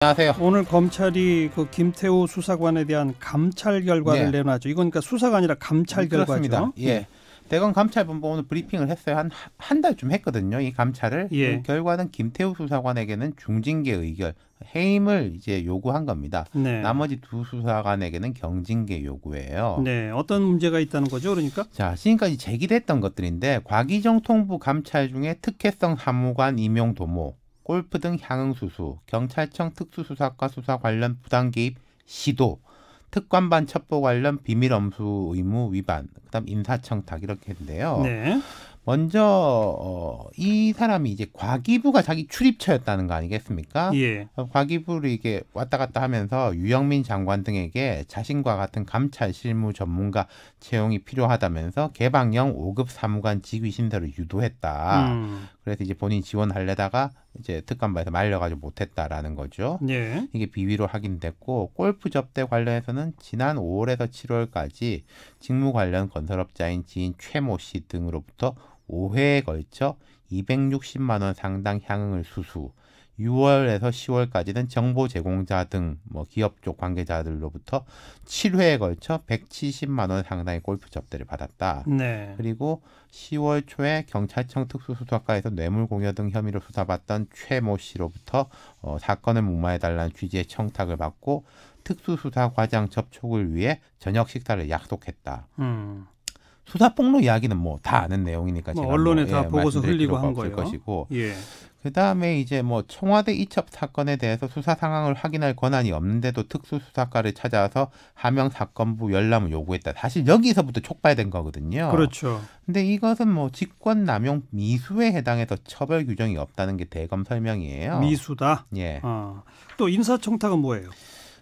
안녕하세요. 오늘 검찰이 그 김태우 수사관에 대한 감찰 결과를 내놨죠. 이건 그러니까 수사가 아니라 감찰 그렇습니다. 결과죠. 예. 대검 감찰본부 오늘 브리핑을 했어요. 한 달쯤 했거든요. 이 감찰을. 그 결과는 김태우 수사관에게는 중징계 의결, 해임을 이제 요구한 겁니다. 나머지 두 수사관에게는 경징계 요구예요. 네. 어떤 문제가 있다는 거죠, 그러니까? 자, 지금까지 제기됐던 것들인데 과기정 통부 감찰 중에 특혜성 사무관 임용 도모, 골프 등 향응 수수, 경찰청 특수수사과 수사 관련 부당 개입 시도, 특관반 첩보 관련 비밀 엄수 의무 위반, 그다음 인사청탁 이렇게 했는데요. 먼저 이 사람이 이제 과기부가 자기 출입처였다는 거 아니겠습니까? 과기부를 이게 왔다 갔다 하면서 유영민 장관 등에게 자신과 같은 감찰 실무 전문가 채용이 필요하다면서 개방형 5급 사무관 직위 신설을 유도했다. 그래서 이제 본인 지원하려다가 이제 특감반에서 말려가지고 못했다라는 거죠. 이게 비위로 확인됐고, 골프 접대 관련해서는 지난 5월에서 7월까지 직무 관련 건설업자인 지인 최모 씨 등으로부터 5회에 걸쳐 260만 원 상당 향응을 수수, 6월에서 10월까지는 정보 제공자 등 기업 쪽 관계자들로부터 7회에 걸쳐 170만 원 상당의 골프 접대를 받았다. 그리고 10월 초에 경찰청 특수수사과에서 뇌물공여 등 혐의로 수사받던 최모 씨로부터 사건을 무마해달라는 취지의 청탁을 받고 특수수사과장 접촉을 위해 저녁 식사를 약속했다. 수사 폭로 이야기는 다 아는 내용이니까 제가 언론에 다 보고서 흘리고 한 거예요. 것이고. 그다음에 이제 청와대 이첩 사건에 대해서 수사 상황을 확인할 권한이 없는데도 특수수사과를 찾아서 하명사건부 열람을 요구했다. 사실 여기서부터 촉발된 거거든요. 그렇죠. 근데 이것은 직권남용 미수에 해당해서 처벌 규정이 없다는 게 대검 설명이에요. 미수다. 또 인사청탁은 뭐예요?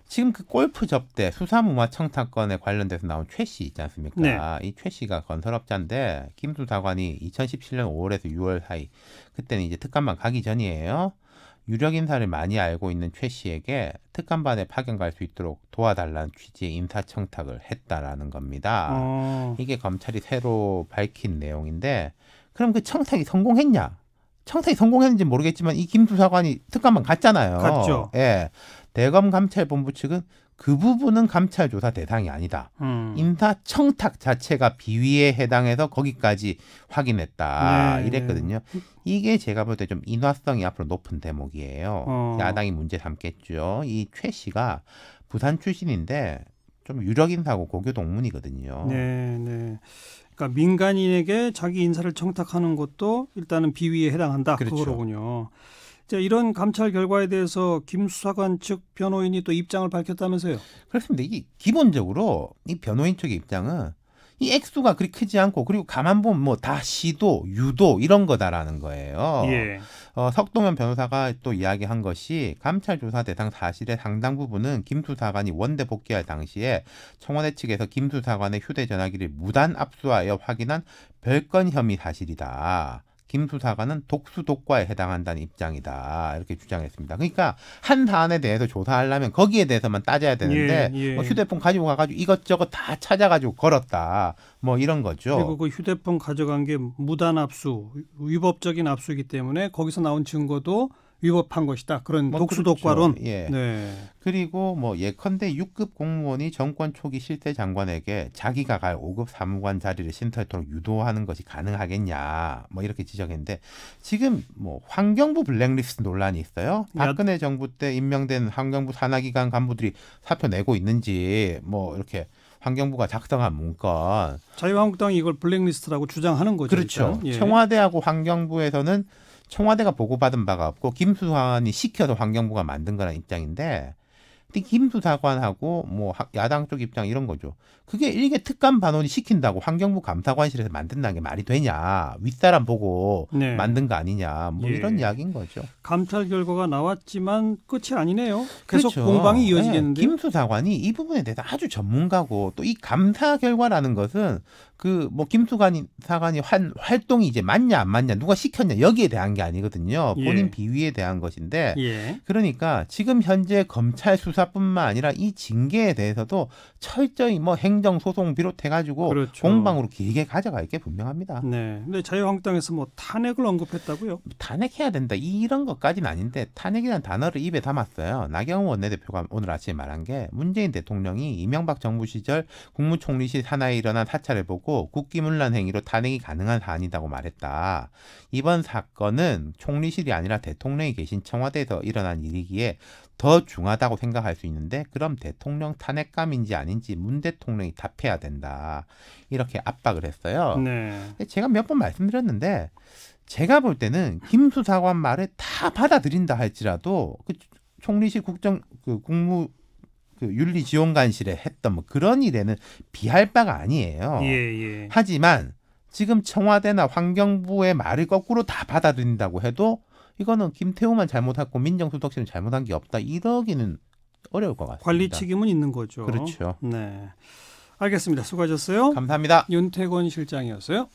지금 그 골프 접대 수사무마 청탁건에 관련돼서 나온 최 씨 있지 않습니까? 이 최 씨가 건설업자인데 김 수사관이 2017년 5월에서 6월 사이, 그때는 이제 특감반 가기 전이에요. 유력 인사를 많이 알고 있는 최 씨에게 특감반에 파견 갈 수 있도록 도와달라는 취지의 인사청탁을 했다라는 겁니다. 이게 검찰이 새로 밝힌 내용인데, 그럼 그 청탁이 성공했냐? 청탁이 성공했는지 모르겠지만 이 김 수사관이 특감반 갔잖아요. 갔죠. 대검 감찰본부 측은 그 부분은 감찰 조사 대상이 아니다. 인사청탁 자체가 비위에 해당해서 거기까지 확인했다. 이랬거든요. 이게 제가 볼 때 좀 인화성이 앞으로 높은 대목이에요. 야당이 문제 삼겠죠. 이 최 씨가 부산 출신인데 좀 유력 인사고 고교 동문이거든요. 그러니까 민간인에게 자기 인사를 청탁하는 것도 일단은 비위에 해당한다. 그거로군요. 자, 이런 감찰 결과에 대해서 김 수사관 측 변호인이 또 입장을 밝혔다면서요? 그렇습니다. 이게 기본적으로 이 변호인 측의 입장은 이 액수가 그리 크지 않고, 그리고 가만 보면 다 시도, 유도 이런 거다라는 거예요. 석동현 변호사가 또 이야기한 것이 감찰 조사 대상 사실의 상당 부분은 김 수사관이 원대 복귀할 당시에 청와대 측에서 김 수사관의 휴대전화기를 무단 압수하여 확인한 별건 혐의 사실이다. 김 수사관은 독수독과에 해당한다는 입장이다. 이렇게 주장했습니다. 그러니까 한 사안에 대해서 조사하려면 거기에 대해서만 따져야 되는데 휴대폰 가지고 가가지고 이것저것 다 찾아가지고 걸었다. 이런 거죠. 그리고 그 휴대폰 가져간 게 무단 압수, 위법적인 압수이기 때문에 거기서 나온 증거도 위법한 것이다. 그런 독수독과론. 그리고 예컨대 6급 공무원이 정권 초기 실세 장관에게 자기가 갈 5급 사무관 자리를 신설토록 유도하는 것이 가능하겠냐. 이렇게 지적했는데, 지금 환경부 블랙리스트 논란이 있어요. 박근혜 정부 때 임명된 환경부 산하기관 간부들이 사표 내고 있는지 이렇게 환경부가 작성한 문건. 자유한국당이 이걸 블랙리스트라고 주장하는 거죠. 그렇죠. 청와대하고 환경부에서는 청와대가 보고받은 바가 없고 김 수사관이 시켜서 환경부가 만든 거라는 입장인데, 김 수사관하고 야당 쪽 입장 이런 거죠. 그게 일개 특감 반원이 시킨다고 환경부 감사관실에서 만든다는 게 말이 되냐? 윗사람 보고 만든 거 아니냐? 이런 이야기인 거죠. 감찰 결과가 나왔지만 끝이 아니네요. 계속 공방이 이어지겠는데. 김 수사관이 이 부분에 대해서 아주 전문가고, 또 이 감사 결과라는 것은 그 뭐 김수관 사관이 활동이 이제 맞냐 안 맞냐 누가 시켰냐 여기에 대한 게 아니거든요. 본인 예. 비위에 대한 것인데 예. 그러니까 지금 현재 검찰 수사뿐만 아니라 이 징계에 대해서도 철저히 뭐 행정 소송 비롯해가지고 그렇죠. 공방으로 길게 가져갈 게 분명합니다. 네. 근데 자유한국당에서 뭐 탄핵을 언급했다고요? 탄핵해야 된다 이런 것까지는 아닌데 탄핵이라는 단어를 입에 담았어요. 나경원 원내대표가 오늘 아침에 말한 게 문재인 대통령이 이명박 정부 시절 국무총리실 산하에 일어난 사찰을 보고 국기문란 행위로 탄핵이 가능한 사안이라고 말했다. 이번 사건은 총리실이 아니라 대통령이 계신 청와대에서 일어난 일이기에 더 중하다고 생각할 수 있는데 그럼 대통령 탄핵감인지 아닌지 문 대통령이 답해야 된다. 이렇게 압박을 했어요. 네. 제가 몇 번 말씀드렸는데 제가 볼 때는 김 수사관 말을 다 받아들인다 할지라도 그 총리실 국무 윤리지원관실에 했던 뭐 그런 일에는 비할 바가 아니에요. 예. 하지만 지금 청와대나 환경부의 말을 거꾸로 다 받아들인다고 해도 이거는 김태우만 잘못했고 민정수석실은 잘못한 게 없다. 이러기는 어려울 것 같습니다. 관리 책임은 있는 거죠. 그렇죠. 네. 알겠습니다. 수고하셨어요. 감사합니다. 윤태권 실장이었어요.